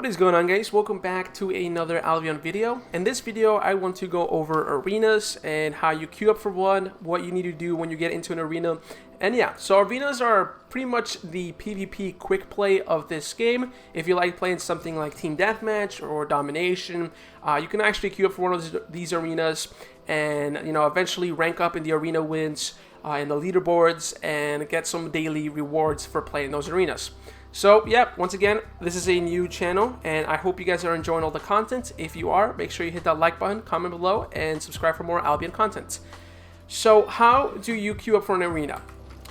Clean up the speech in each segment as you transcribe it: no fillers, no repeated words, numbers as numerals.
What is going on, guys? Welcome back to another Albion video. In this video I want to go over arenas and how you queue up for one, what you need to do when you get into an arena. And yeah, so arenas are pretty much the PvP quick play of this game. If you like playing something like team deathmatch or domination, you can actually queue up for one of these arenas and eventually rank up in the arena wins, in the leaderboards, and get some daily rewards for playing those arenas. So yeah, once again, this is a new channel and I hope you guys are enjoying all the content. If you are, make sure you hit that like button, comment below, and subscribe for more Albion content. So how do you queue up for an arena?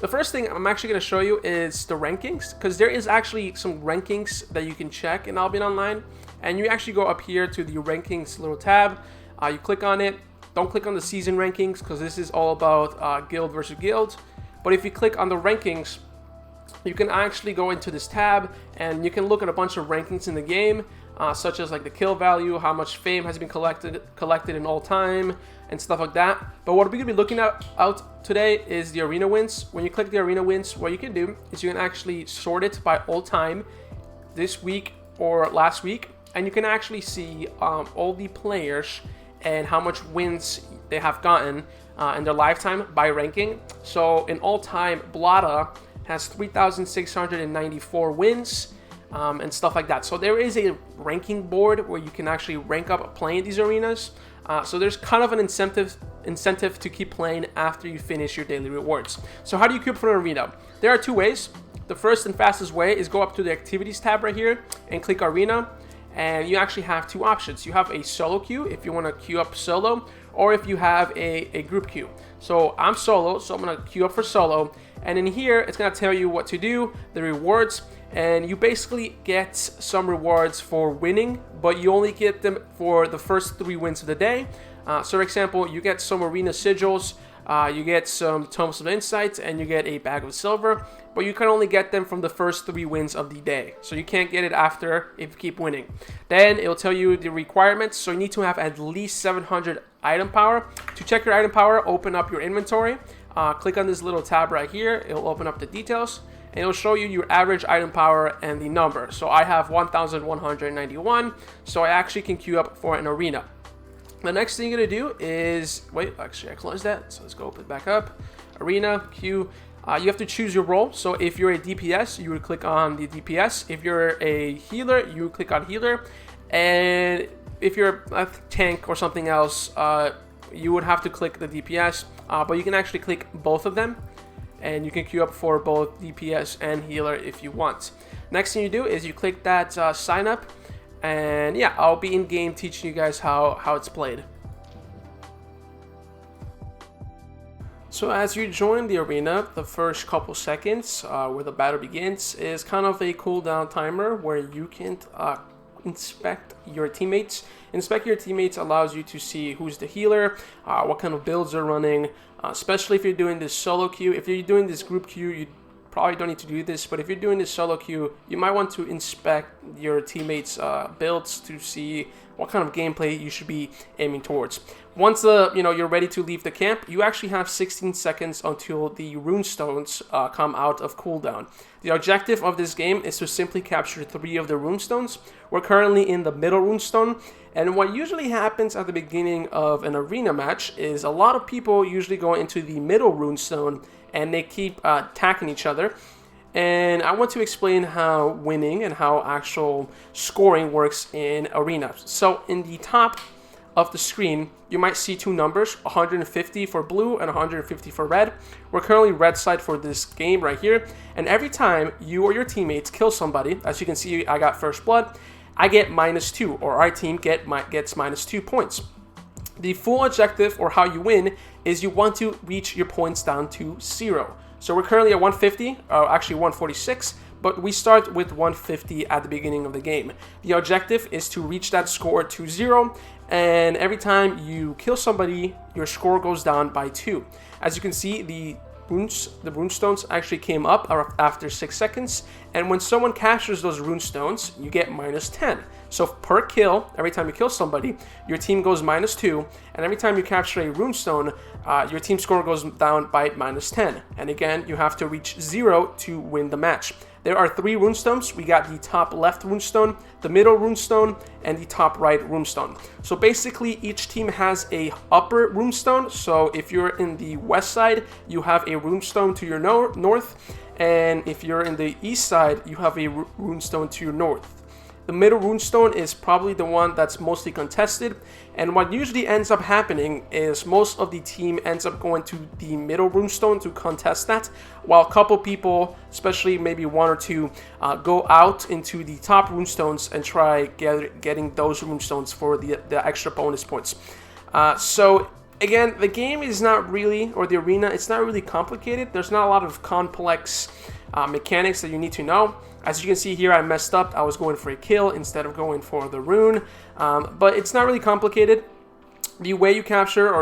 The first thing I'm actually going to show you is the rankings, because there is actually some rankings that you can check in Albion Online. And you actually go up here to the rankings little tab, you click on it. Don't click on the season rankings because this is all about guild versus guild. But if you click on the rankings, you can actually go into this tab and you can look at a bunch of rankings in the game, such as like the kill value, how much fame has been collected in all time, and stuff like that. But what we're going to be looking at out today is the arena wins. When you click the arena wins, what you can do is you can actually sort it by all time, this week or last week, and you can actually see all the players and how much wins they have gotten in their lifetime by ranking. So in all time, Blada has 3,694 wins and stuff like that. So there is a ranking board where you can actually rank up playing these arenas. So there's kind of an incentive to keep playing after you finish your daily rewards. So how do you queue up for an arena? There are two ways. The first and fastest way is go up to the activities tab right here and click arena. And you actually have two options. You have a solo queue if you want to queue up solo, or if you have a group queue. So I'm solo, so I'm going to queue up for solo. And in here, it's going to tell you what to do, the rewards, and you basically get some rewards for winning, but you only get them for the first 3 wins of the day. So for example, you get some arena sigils, you get some tomes of insights, and you get a bag of silver, but you can only get them from the first 3 wins of the day. So you can't get it after if you keep winning. Then it'll tell you the requirements. So you need to have at least 700 item power. To check your item power, open up your inventory. Click on this little tab right here. It'll open up the details and it'll show you your average item power and the number. So I have 1,191, so I actually can queue up for an arena. The next thing you're gonna do is, actually I closed that, so let's go open it back up. Arena, queue. You have to choose your role. So if you're a DPS, you would click on the DPS. If you're a healer, you would click on healer. And if you're a tank or something else, you would have to click the DPS, but you can actually click both of them and you can queue up for both DPS and healer if you want. Next thing you do is you click that sign up, and yeah, I'll be in game teaching you guys how it's played. So as you join the arena, the first couple seconds where the battle begins is kind of a cooldown timer where you can inspect your teammates. Inspect your teammates allows you to see who's the healer, what kind of builds they're running, especially if you're doing this solo queue. If you're doing this group queue, you probably don't need to do this, but if you're doing this solo queue, you might want to inspect your teammates' builds to see what kind of gameplay you should be aiming towards. Once you're ready to leave the camp, you actually have 16 seconds until the runestones come out of cooldown. The objective of this game is to simply capture 3 of the runestones. We're currently in the middle runestone, and what usually happens at the beginning of an arena match is a lot of people usually go into the middle runestone and they keep attacking each other. And I want to explain how winning and how actual scoring works in arena. So in the top of the screen, you might see 2 numbers, 150 for blue and 150 for red. We're currently red side for this game right here. And every time you or your teammates kill somebody, as you can see, I got first blood, I get -2, or our team gets -2 points. The full objective, or how you win, is you want to reach your points down to 0. So we're currently at 150, actually 146, but we start with 150 at the beginning of the game. The objective is to reach that score to 0, and every time you kill somebody, your score goes down by 2. As you can see, the runestones actually came up after 6 seconds, and when someone captures those runestones, you get -10. So per kill, every time you kill somebody, your team goes -2, and every time you capture a runestone, your team score goes down by -10. And again, you have to reach 0 to win the match. There are 3 runestones. We got the top left runestone, the middle runestone, and the top right runestone. So basically each team has a upper runestone. So if you're in the west side, you have a runestone to your north, and if you're in the east side, you have a runestone to your north. The middle runestone is probably the one that's mostly contested, and what usually ends up happening is most of the team ends up going to the middle runestone to contest that, while a couple people, especially maybe 1 or 2, go out into the top runestones and try getting those runestones for the extra bonus points. So again, the game is not really, or the arena, it's not really complicated. There's not a lot of complex mechanics that you need to know. As you can see here, I messed up. I was going for a kill instead of going for the rune, but it's not really complicated. The way you capture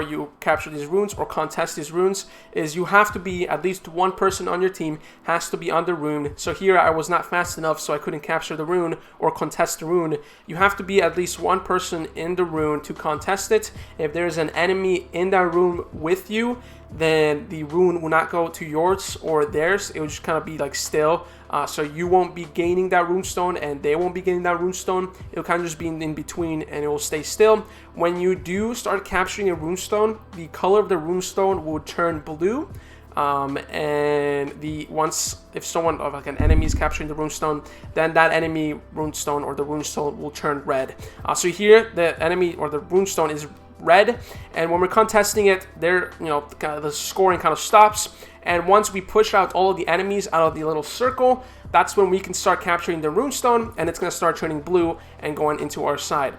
these runes or contest these runes is you have to be, at least one person on your team has to be on the rune. So here I was not fast enough, so I couldn't capture the rune or contest the rune. You have to be at least one person in the rune to contest it. If there's an enemy in that room with you, then the rune will not go to yours or theirs. It will just kind of be like still. So you won't be gaining that runestone and they won't be gaining that runestone. It'll kind of just be in between and it will stay still. When you do start capturing a runestone, the color of the runestone will turn blue. And if someone, or like an enemy, is capturing the runestone, then that enemy runestone or the runestone will turn red. So here the enemy or the runestone is red, and when we're contesting it, the scoring kind of stops. And once we push out all of the enemies out of the little circle, that's when we can start capturing the runestone, and it's going to start turning blue and going into our side.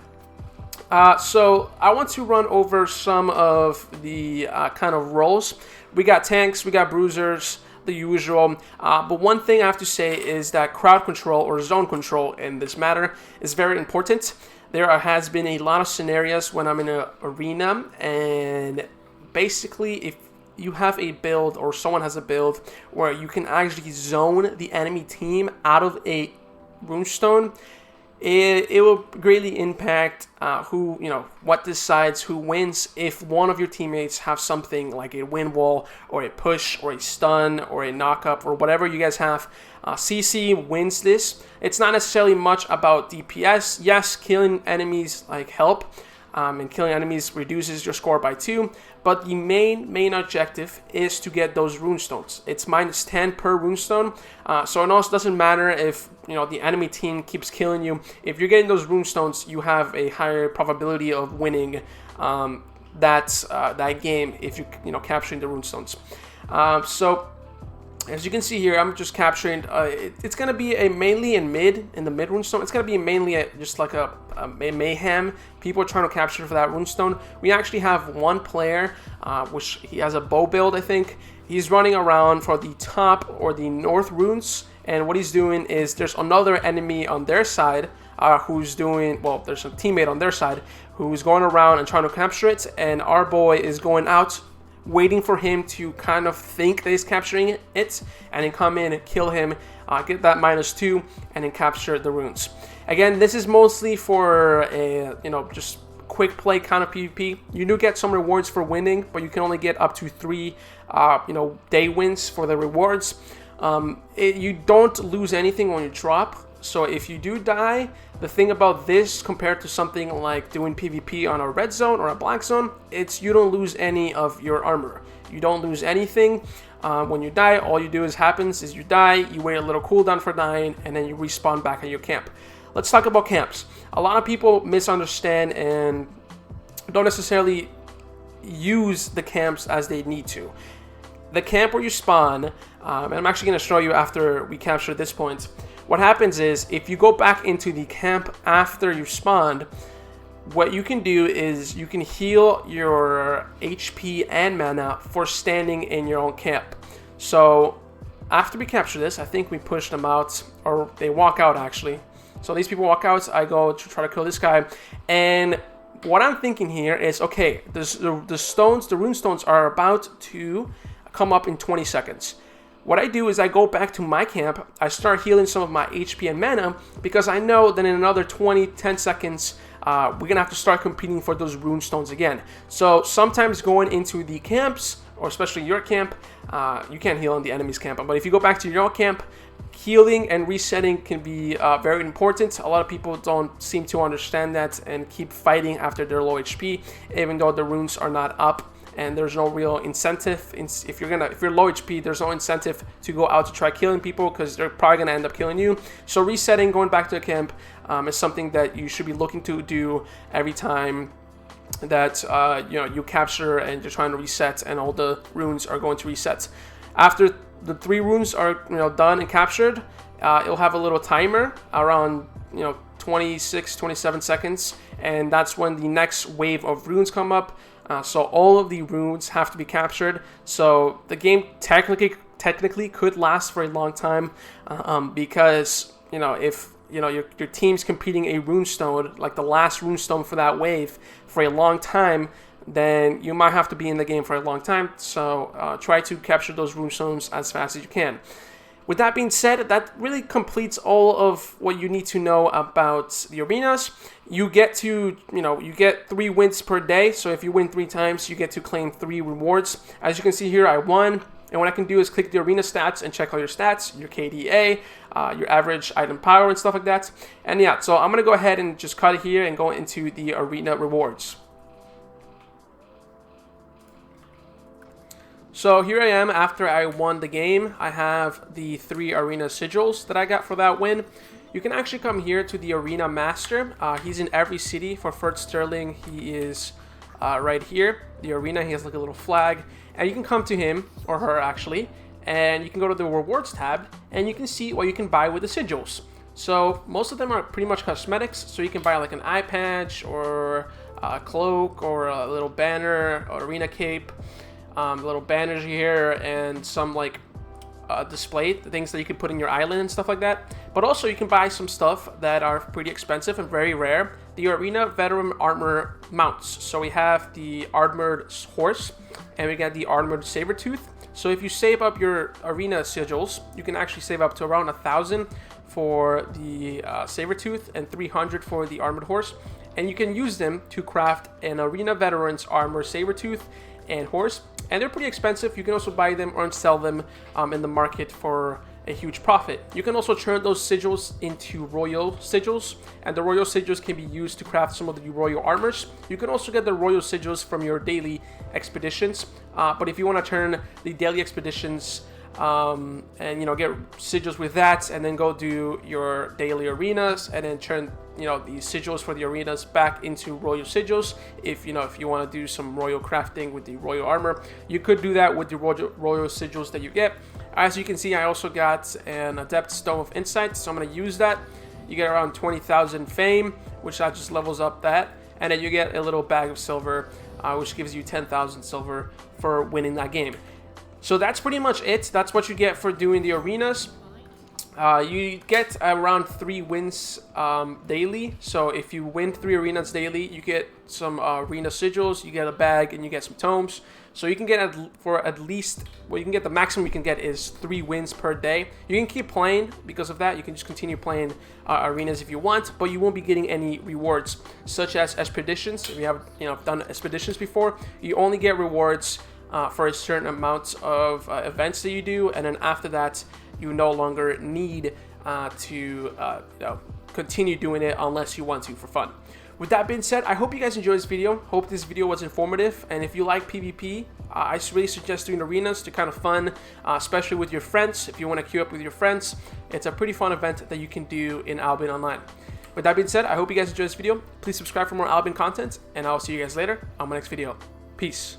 So I want to run over some of the kind of roles. We got tanks, we got bruisers, the usual. But one thing I have to say is that crowd control or zone control in this matter is very important. There has been a lot of scenarios when I'm in an arena, and basically if you have a build or someone has a build where you can actually zone the enemy team out of a runestone, it will greatly impact what decides who wins. If one of your teammates have something like a wind wall or a push or a stun or a knock-up or whatever you guys have, CC wins this. It's not necessarily much about DPS. Yes, killing enemies help, and killing enemies reduces your score by 2, but the main objective is to get those runestones. It's -10 per runestone, so it also doesn't matter if the enemy team keeps killing you. If you're getting those runestones, you have a higher probability of winning that game if you're capturing the runestones. So as you can see here, I'm just capturing, it's going to be mainly in the mid runestone. It's going to be mainly just like a mayhem. People are trying to capture for that runestone. We actually have one player, which he has a bow build, I think. He's running around for the top or the north runes, and what he's doing is there's another enemy on their side who's doing, well, there's a teammate on their side who's going around and trying to capture it, and our boy is going out waiting for him to kind of think that he's capturing it, and then come in and kill him, get that -2, and then capture the runes. Again, this is mostly for a just quick play kind of PvP. You do get some rewards for winning, but you can only get up to 3 day wins for the rewards. You don't lose anything when you drop. So if you do die, the thing about this compared to something like doing PvP on a red zone or a black zone, it's you don't lose any of your armor. You don't lose anything. When you die, all you do is you die, you wait a little cooldown for dying, and then you respawn back at your camp. Let's talk about camps. A lot of people misunderstand and don't necessarily use the camps as they need to. The camp where you spawn, and I'm actually going to show you after we capture this point. What happens is, if you go back into the camp after you spawned, what you can do is you can heal your HP and mana for standing in your own camp. So after we capture this, I think we push them out, or they walk out actually. So these people walk out, I go to try to kill this guy, and what I'm thinking here is, okay, the rune stones are about to come up in 20 seconds. What I do is I go back to my camp, I start healing some of my HP and mana, because I know that in another 10 seconds, we're going to have to start competing for those rune stones again. So sometimes going into the camps, or especially your camp, you can't heal in the enemy's camp, but if you go back to your own camp, healing and resetting can be very important. A lot of people don't seem to understand that and keep fighting after they're low HP, even though the runes are not up. And there's no real incentive. If you're low HP, there's no incentive to go out to try killing people, because they're probably gonna end up killing you. So resetting, going back to the camp, is something that you should be looking to do every time that you capture and you're trying to reset, and all the runes are going to reset. After the 3 runes are done and captured, it'll have a little timer around 26-27 seconds, and that's when the next wave of runes come up. So all of the runes have to be captured. So the game technically could last for a long time, because if your team's competing a runestone, like the last runestone for that wave, for a long time, then you might have to be in the game for a long time. So try to capture those runestones as fast as you can. With that being said, that really completes all of what you need to know about the arenas. You get 3 wins per day. So if you win 3 times, you get to claim 3 rewards. As you can see here, I won. And what I can do is click the arena stats and check all your stats, your KDA, your average item power and stuff like that. And yeah, so I'm going to go ahead and just cut it here and go into the arena rewards. So here I am after I won the game. I have the 3 arena sigils that I got for that win. You can actually come here to the arena master. He's in every city. For Fort Sterling, he is right here. The arena, he has like a little flag. And you can come to him, or her actually, and you can go to the rewards tab, and you can see what you can buy with the sigils. So most of them are pretty much cosmetics. So you can buy like an eye patch, or a cloak, or a little banner, or arena cape. Little banners here, and some like display things that you can put in your island and stuff like that. But also you can buy some stuff that are pretty expensive and very rare. The arena veteran armor mounts. So we have the armored horse, and we got the armored sabertooth. So if you save up your arena sigils, you can actually save up to around 1,000 for the sabertooth and 300 for the armored horse, and you can use them to craft an arena veteran's armor sabertooth and horse. And they're pretty expensive. You can also buy them or sell them in the market for a huge profit. You can also turn those sigils into royal sigils, and the royal sigils can be used to craft some of the royal armors. You can also get the royal sigils from your daily expeditions, but if you want to turn the daily expeditions and get sigils with that, and then go do your daily arenas, and then turn the sigils for the arenas back into royal sigils. If you want to do some royal crafting with the royal armor, you could do that with the royal sigils that you get. As you can see, I also got an adept stone of insight, so I'm going to use that. You get around 20,000 fame, which that just levels up that, and then you get a little bag of silver, which gives you 10,000 silver for winning that game. So that's pretty much it. That's what you get for doing the arenas. You get around 3 wins daily. So if you win 3 arenas daily, you get some arena sigils, you get a bag, and you get some tomes. So you can get the maximum you can get is 3 wins per day. You can keep playing because of that. You can just continue playing arenas if you want, but you won't be getting any rewards, such as expeditions. If you have done expeditions before, you only get rewards for a certain amount of events that you do, and then after that, you no longer need to continue doing it unless you want to for fun. With that being said, I hope you guys enjoyed this video. Hope this video was informative, and if you like PvP, I really suggest doing arenas. They're kind of fun, especially with your friends. If you want to queue up with your friends, it's a pretty fun event that you can do in Albion Online. With that being said, I hope you guys enjoyed this video. Please subscribe for more Albion content, and I'll see you guys later on my next video. Peace.